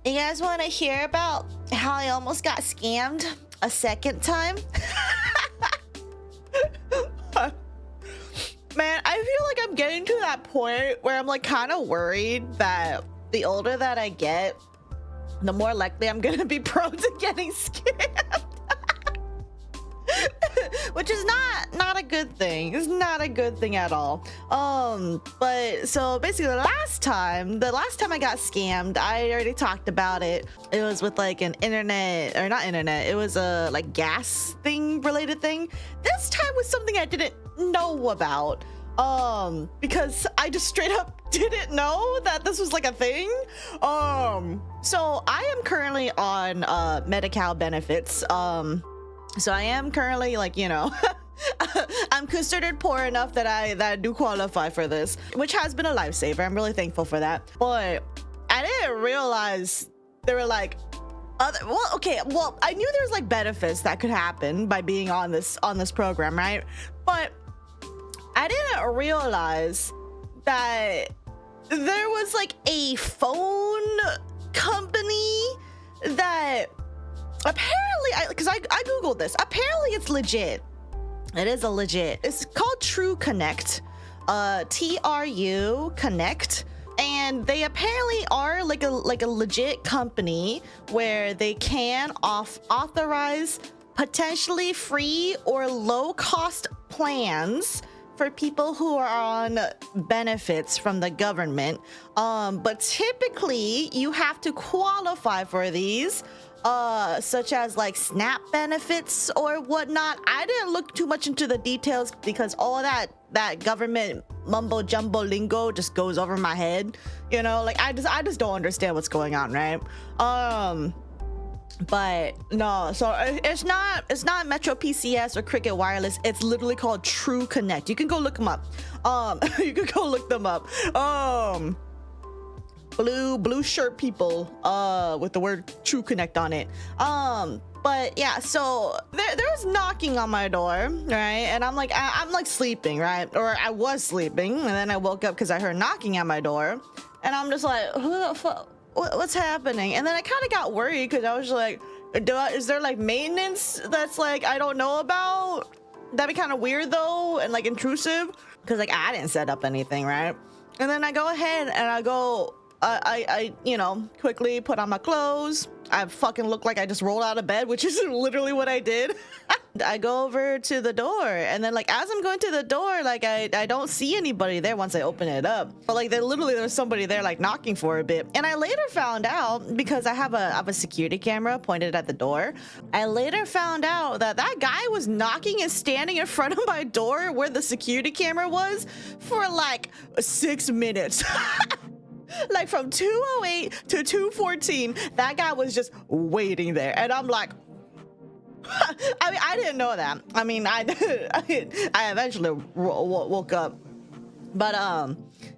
You guys want to hear about how I almost got scammed a second time? Man, I feel like I'm getting to that point where I'm like kind of worried that the older that I get, the more likely I'm gonna be prone to getting scammed. Which is not a good thing. It's not a good thing at all. But so basically the last time I got scammed, I already talked about it. It was with like an internet, or not internet, it was a like gas thing related thing. This time was something I didn't know about. Because I just straight up didn't know that this was like a thing. So I am currently on Medi-Cal benefits. So I am currently like, you know, I'm considered poor enough that I do qualify for this, which has been a lifesaver. I'm really thankful for that. But I didn't realize there were like well, I knew there was like benefits that could happen by being on this program, right? But I didn't realize that there was like a phone company that apparently, because I googled this, apparently it's legit. It is a legit. It's called True Connect, TRU Connect, and they apparently are like a legit company where they can authorize potentially free or low cost plans for people who are on benefits from the government. But typically you have to qualify for these, such as like SNAP benefits or whatnot. I didn't look too much into the details because all that government mumbo jumbo lingo just goes over my head, you know, like I just don't understand what's going on, right? But no, so it's not Metro PCS or Cricket Wireless. It's literally called True Connect. You can go look them up. You can go look them up. Blue shirt people with the word True Connect on it. But yeah, so there was knocking on my door, right? And I'm like sleeping, right? Or I was sleeping, and then I woke up because I heard knocking at my door, and I'm just like, who the fuck? What's happening? And then I kind of got worried because I was like, is there like maintenance that's like I don't know about? That'd be kind of weird though, and like intrusive, because like I didn't set up anything, right? And then I go ahead and I you know, quickly put on my clothes. I fucking look like I just rolled out of bed, which is literally what I did. I go over to the door, and then like as I'm going to the door, like I don't see anybody there once I open it up. But like there was somebody there like knocking for a bit. And I later found out, because I have a security camera pointed at the door, I later found out that guy was knocking and standing in front of my door where the security camera was for like 6 minutes. Like from 2:08 to 2:14, that guy was just waiting there, and I'm like, I mean, I didn't know that. I mean, I eventually woke up, but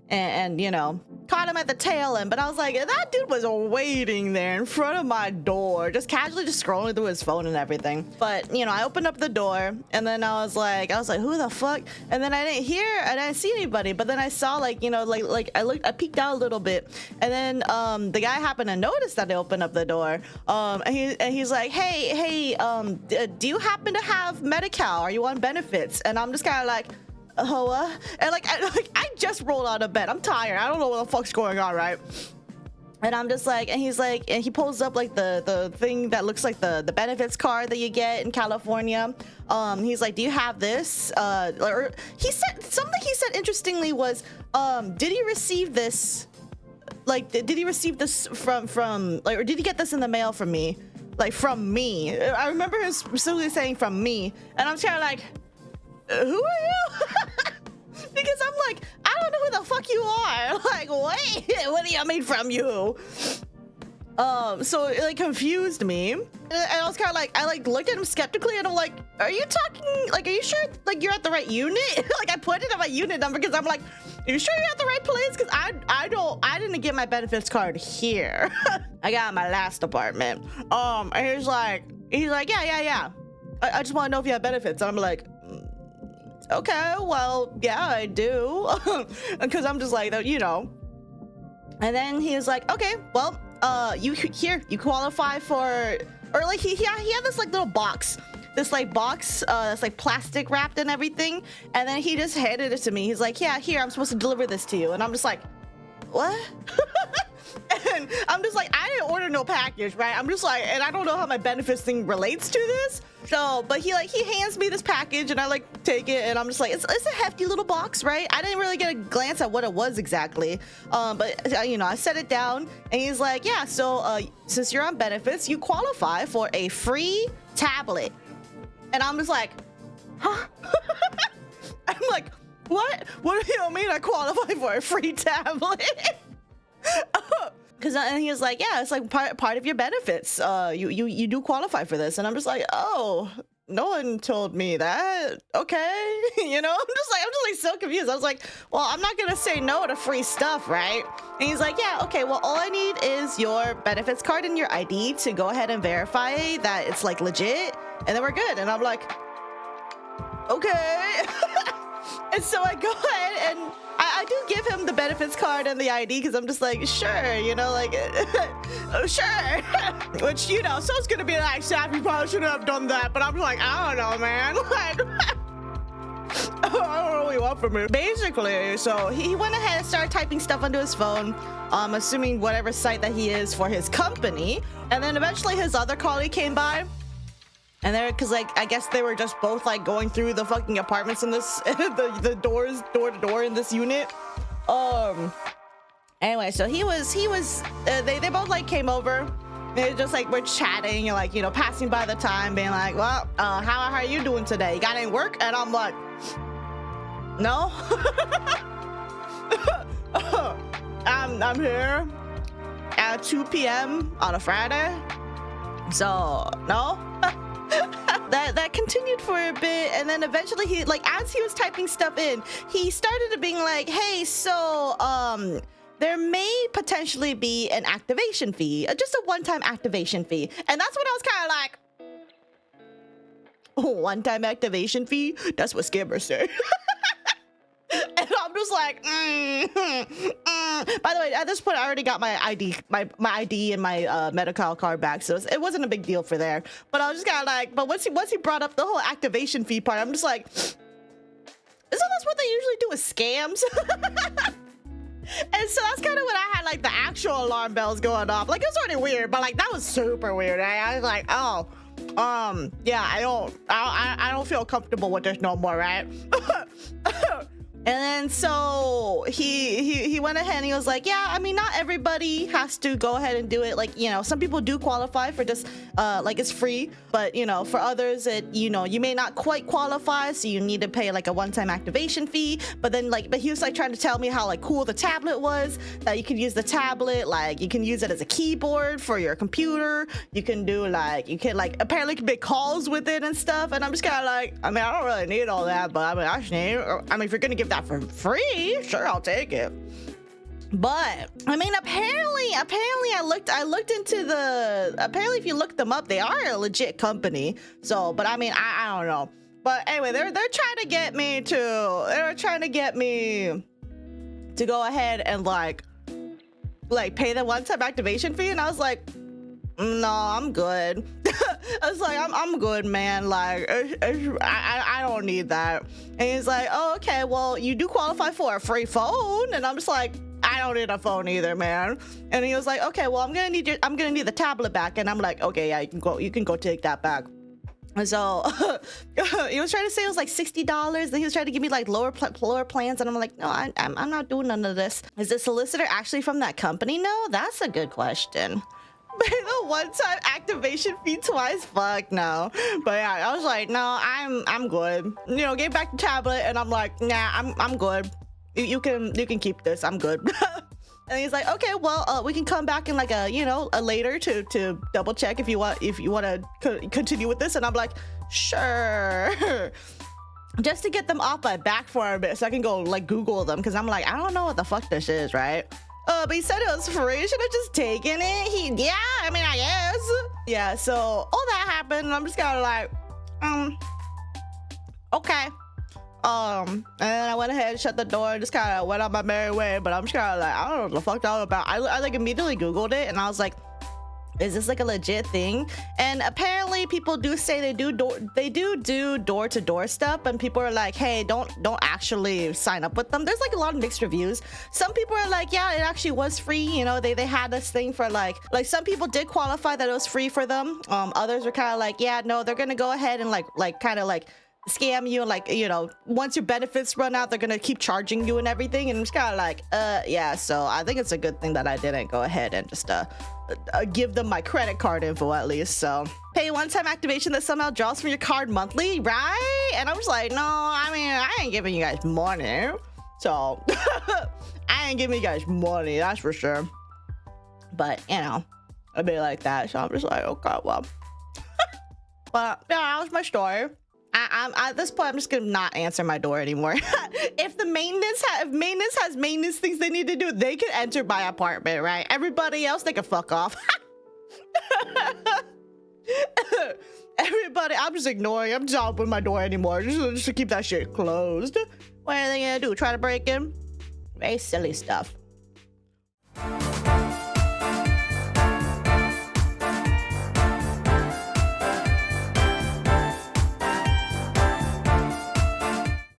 and you know, caught him at the tail end. But I was like, that dude was waiting there in front of my door, just casually just scrolling through his phone and everything. But you know, I opened up the door, and then I was like, who the fuck? And then I didn't see anybody. But then I saw like, you know, like I peeked out a little bit, and then the guy happened to notice that I opened up the door. And he's like, hey, do you happen to have Medi-Cal? Are you on benefits? And I'm just kind of like, oh, and like I just rolled out of bed. I'm tired. I don't know what the fuck's going on, right? And I'm just like, and he's like, and he pulls up like the thing that looks like the benefits card that you get in California. He's like, do you have this? Or he said something. He said interestingly was, did he receive this? Like, did he receive this from like, or did he get this in the mail from me? Like from me? I remember him specifically saying from me, and I'm kind of like, who are you? Because I'm like, I don't know who the fuck you are. Like, wait, what do you mean from you? So it like confused me, and I was kind of like, I like looked at him skeptically, and I'm like, are you you sure like you're at the right unit? Like I pointed at my unit number because I'm like, are you sure you're at the right place? Because I didn't get my benefits card here. I got my last apartment. And he's like, yeah. I just want to know if you have benefits. And I'm like, okay, well, yeah, I do. Because I'm just like, you know. And then he was like, okay, well, you qualify for, or like he had this like little box, that's like plastic wrapped and everything, and then he just handed it to me. He's like, yeah, here, I'm supposed to deliver this to you. And I'm just like, what? And I'm just like, I didn't order no package, right? I'm just like, and I don't know how my benefits thing relates to this. So, but he hands me this package, and I like take it, and I'm just like, it's a hefty little box, right? I didn't really get a glance at what it was exactly, but you know, I set it down, and he's like, yeah, so since you're on benefits, you qualify for a free tablet. And I'm just like, huh? I'm like, what? What do you mean I qualify for a free tablet? Because and he was like, yeah, it's like part of your benefits. You do qualify for this. And I'm just like, oh, no one told me that. Okay. You know, I'm just like so confused. I was like, well, I'm not gonna say no to free stuff, right? And he's like, yeah, okay, well, all I need is your benefits card and your ID to go ahead and verify that it's like legit, and then we're good. And I'm like, okay. And so I go ahead and I do give him the benefits card and the ID, because I'm just like, sure, you know, like, sure. Which, you know, so it's gonna be like, Sap, you probably shouldn't have done that. But I'm like, I don't know, man. Like, I don't know what you want from me. Basically, so he went ahead and started typing stuff onto his phone, assuming whatever site that he is for his company. And then eventually his other colleague came by. And they're, cause like, I guess they were just both like going through the fucking apartments in this, the doors, door to door in this unit. Anyway, so they both like came over. They just like, we're chatting and like, you know, passing by the time, being like, well, how are you doing today? You got any work? And I'm like, no. I'm here at 2 p.m. on a Friday. So, no. That continued for a bit, and then eventually he, like, as he was typing stuff in, he started to being like, hey, so there may potentially be an activation fee, just a one-time activation fee. And that's when I was kind of like, oh, one-time activation fee? That's what scammers say. And I'm just like, By the way, at this point, I already got my ID, my ID and my medical card back, so it wasn't a big deal for there. But I was just kind of like, but once he brought up the whole activation fee part, I'm just like, isn't this what they usually do with scams? And so that's kind of when I had like the actual alarm bells going off. Like, it was already weird, but like that was super weird. I was like, oh, yeah, I don't feel comfortable with this no more, right? And then so he went ahead and he was like, yeah, I mean, not everybody has to go ahead and do it. Like, you know, some people do qualify for just like it's free, but you know, for others you may not quite qualify, so you need to pay like a one-time activation fee. But then but he was like trying to tell me how like cool the tablet was, that you could use the tablet, like you can use it as a keyboard for your computer. You can do apparently can make calls with it and stuff. And I'm just kind of like, I mean, I don't really need all that, but I mean, if you're gonna give that for free, sure, I'll take it. But I mean, apparently I looked into apparently if you look them up, they are a legit company. So, but I mean, I don't know. But anyway, they're trying to get me to go ahead and like pay the one-time activation fee, and I was like, no, I'm good. I was like, I'm good, man. Like, I don't need that. And he's like, oh, okay, well, you do qualify for a free phone. And I'm just like, I don't need a phone either, man. And he was like, okay, well, I'm gonna need the tablet back. And I'm like, okay, yeah, you can go take that back. And so he was trying to say it was like $60. Then he was trying to give me like lower plans, and I'm like, no, I'm not doing none of this. Is the solicitor actually from that company? No, that's a good question. Pay the one-time activation fee twice? Fuck no. But yeah, I was like, no, I'm good. You know, gave back the tablet, and I'm like, nah, I'm good. You can keep this. I'm good. And he's like, okay, well, we can come back in like a later to double check if you want to continue with this. And I'm like, sure. Just to get them off my back for a bit, so I can go like Google them, because I'm like, I don't know what the fuck this is, right? But he said it was free. Should have just taken it. Yeah, I mean, I guess. Yeah, so all that happened, and I'm just kind of like, okay. And then I went ahead and shut the door and just kind of went on my merry way. But I'm just kind of like, I don't know what the fuck that was about. I like immediately Googled it and I was like, is this like a legit thing? And apparently people do say they do door-to-door stuff, and people are like, hey, don't actually sign up with them. There's like a lot of mixed reviews. Some people are like, yeah, it actually was free. You know, they had this thing for like some people did qualify that it was free for them. Others were kind of like, yeah, no, they're gonna go ahead and kind of scam you, and like, you know, once your benefits run out, they're gonna keep charging you and everything. And I'm just kind of like, yeah. So I think it's a good thing that I didn't go ahead and just give them my credit card info at least. So pay one-time activation that somehow draws from your card monthly, right? And I was like, no, I mean, I ain't giving you guys money, so I ain't giving you guys money, that's for sure. But you know, a bit like that. So I'm just like, okay, well. But yeah, that was my story. I'm at this point, I'm just gonna not answer my door anymore. If maintenance has maintenance things they need to do, they can enter my apartment, right? Everybody else, they can fuck off. Everybody, I'm just ignoring. I'm just not opening my door anymore, just to keep that shit closed. What are they gonna do? Try to break in? Very silly stuff.